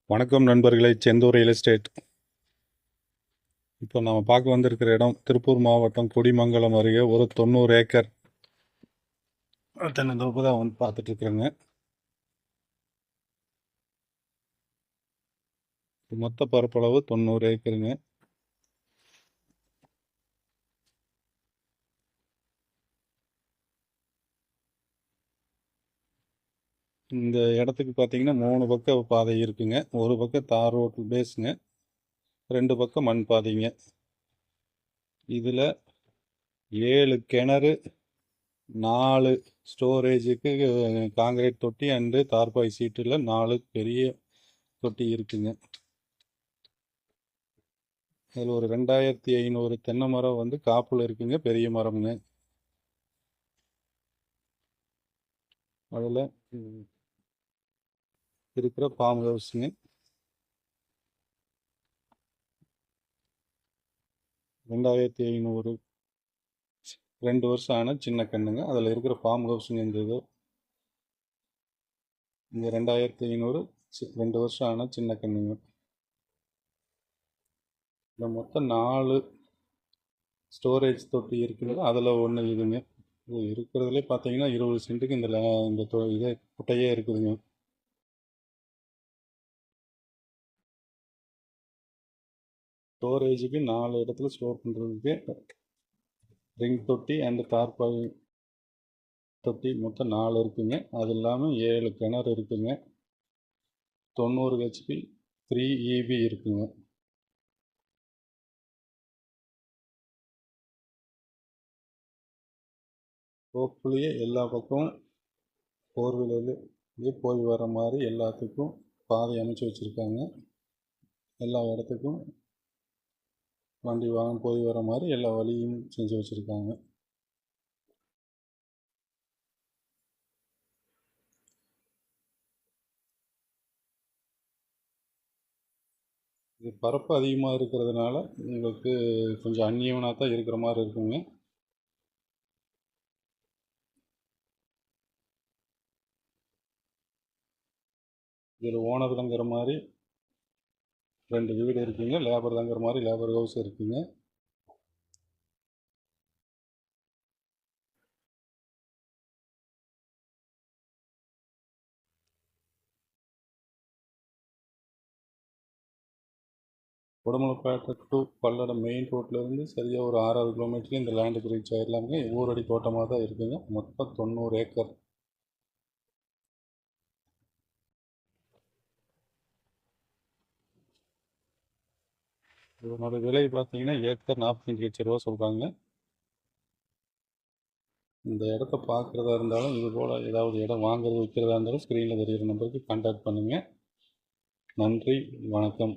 வணக்கம் நண்பர்களே, Senthur real estate. இப்போ நம்ம பார்க்க வந்திருக்கிற இடம் திருப்பூர் மாவட்டம் குடிமங்கலம் அருகே ஒரு 90 ஏக்கர் தென்னந்தோப்பு தான் வந்து பார்த்துட்டு இருக்கிறேங்க. மொத்த பரப்பளவு 90 ஏக்கருங்க. இந்த இடத்துக்கு பார்த்தீங்கன்னா 3 பக்கம் பாதை இருக்குங்க. ஒரு பக்கம் தார் ரோட்டு பேஸுங்க, 2 பக்கம் மண் பாதைங்க. இதில் 7 கிணறு, 4 ஸ்டோரேஜுக்கு காங்கிரீட் தொட்டி அண்டு தார்பாய் சீட்டில் 4 பெரிய தொட்டி இருக்குங்க. அதில் ஒரு 2500 தென்னை மரம் வந்து காப்பில் இருக்குங்க, பெரிய மரம்ங்க. அதில் இருக்கிற ஃபார்ம் ஹவுஸுங்க. 2500 2 வருஷம் ஆன சின்ன கண்ணுங்க. அதில் இருக்கிற ஃபார்ம் ஹவுஸுங்க. இந்த 2500 2 வருஷம் ஆன சின்ன கண்ணுங்க. இந்த மொத்தம் 4 ஸ்டோரேஜ் தொட்டி இருக்குங்க. அதில் ஒன்று இதுங்க. இது இருக்கிறதுலே பார்த்தீங்கன்னா 20 சென்ட்டுக்கு இந்த இதே குட்டையே இருக்குதுங்க. ஸ்டோரேஜுக்கு 4 இடத்துல ஸ்டோர் பண்ணுறதுக்கு ரிங் தொட்டி அண்ட் தார்பாய் தொட்டி மொத்தம் 4 இருக்குங்க. அது இல்லாமல் 7 கிணறு இருக்குங்க. 90 ஹெச்பி 3 EB இருக்குங்க. ரோப்புலேயே எல்லா பக்கமும் 4 வீலர்லேயே போய் வர மாதிரி எல்லாத்துக்கும் பாதை அமைச்சு வச்சுருக்காங்க. எல்லா இடத்துக்கும் வண்டி வாகனம் போய் வர மாதிரி எல்லா வழியும் செஞ்சு வச்சுருக்காங்க. இது பரப்பு அதிகமாக இருக்கிறதுனால உங்களுக்கு கொஞ்சம் அந்நியவனாக தான் இருக்கிற மாதிரி இருக்குங்க. இதில் ஓனர் தங்குற மாதிரி 2 வீடு இருக்குங்க. லேபர் தங்குற மாதிரி லேபர் ஹவுஸ் இருக்குங்க. உடமலைப்பேட்டை டு பல்லடம் மெயின் ரோட்லேருந்து சரியாக ஒரு 6 கிலோமீட்டரில் இந்த லேண்டுக்கு ரீச் ஆகிடலாமுங்க. ஊரடி தோட்டமாக தான் இருக்குங்க. மொத்தம் 90 ஏக்கர். இதனோட விலை பார்த்தீங்கன்னா ஏக்கர் 45 லட்ச ரூபா சொல்கிறாங்க. இந்த இடத்த பார்க்குறதா இருந்தாலும் இது போல் ஏதாவது இடம் வாங்குறது விற்கிறதா இருந்தாலும் ஸ்க்ரீனில் தெரிகிற நம்பருக்கு கான்டாக்ட் பண்ணுங்கள். நன்றி, வணக்கம்.